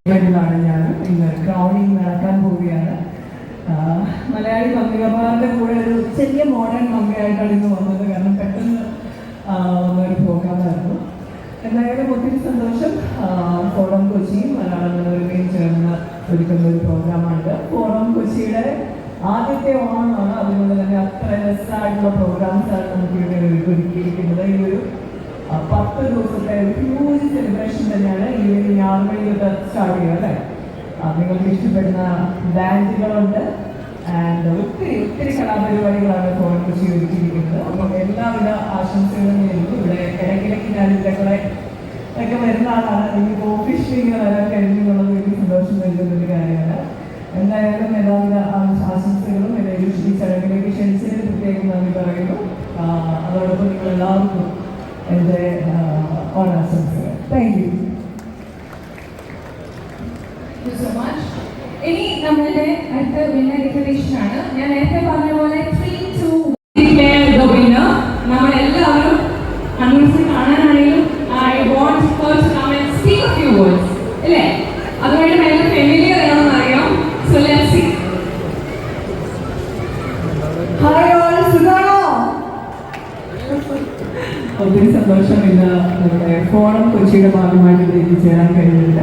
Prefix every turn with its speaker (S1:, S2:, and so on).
S1: ാണ് ഞാൻ ഇന്ന് ക്രൗണിങ് നടക്കാൻ പോവുകയാണ്. മലയാളി മമ്മിയമാരുടെ കൂടെ ഒരു ചെറിയ മോഡേൺ മമ്മിയായിട്ടാണ് ഇന്ന് വന്നത്. കാരണം പെട്ടെന്ന് വന്നൊരു പ്രോഗ്രാമായിരുന്നു. എന്തായാലും ഒത്തിരി സന്തോഷം. ഫോറം കൊച്ചിയും മലയാളം മനോരമയും ചേർന്ന് ഒരുക്കുന്ന ഒരു പ്രോഗ്രാമാണ്. ഫോറം കൊച്ചിയുടെ ആദ്യത്തെ ഓണമാണ്. അതുകൊണ്ട് തന്നെ അത്ര രസമായിട്ടുള്ള പ്രോഗ്രാംസാണ് നമുക്ക് ഇവിടെ ഒരുക്കിയിരിക്കുന്നത്. ഈ ഒരു 10 ദിവസത്തെ ഹ്യൂജ് സെലിബ്രേഷൻ തന്നെയാണ്. ഈവനിങ് 6 മണി തൊട്ട് സ്റ്റാർട്ട് ചെയ്യുക അല്ലേ. നിങ്ങൾക്ക് ഇഷ്ടപ്പെടുന്ന ബാൻഡുകളുണ്ട് ആൻഡ് ഒത്തിരി കലാപരിപാടികളാണ് ഫോറം കൊച്ചി ഒരുക്കിയിരിക്കുന്നത്. അപ്പം എല്ലാവിധ ആശംസകളും നേരുന്നു. ഇവിടെ ഇടയ്ക്കിടയ്ക്ക് ഞാൻ ഇതിൻ്റെ കൂടെ ഒക്കെ വരുന്ന ആളാണ്. എനിക്ക് ഓഫീസിലേക്ക് വരാൻ കഴിഞ്ഞുള്ളത് എനിക്ക് സന്തോഷം നൽകുന്നൊരു കാര്യമാണ്. എന്തായാലും എല്ലാവിധ ആശംസകളും എന്നെ ഈ ചടങ്ങിലേക്ക് ക്ഷണിച്ചതിന് പ്രത്യേകം നന്ദി പറയുന്നു. അതോടൊപ്പം നിങ്ങളെല്ലാവർക്കും എൻ്റെ ഓണാശംസകൾ. Thank you
S2: so much. ഇനി നമ്മളുടെ അടുത്ത വിന്നർ ഡിക്ലറേഷൻ ആണ്. ഞാൻ നേരത്തെ പറഞ്ഞ പോലെ 3, 2 വിന്നർ. നമ്മളെല്ലാവരും അന്വേഷിച്ച് കാണാനാണെങ്കിലും I want her to come and speak a few words അല്ലേ. അതുകൊണ്ട് ഭയങ്കര ഫെമിലിയർ ആണെന്ന് അറിയാം. So let's see.
S1: Hi all, സുഖാണോ? ഒത്തിരി സന്തോഷം. ഇന്ന് നമ്മുടെ ഫോറം കൊച്ചിയുടെ ഭാഗമായിട്ട് എത്തിച്ചേരാൻ കഴിഞ്ഞില്ല.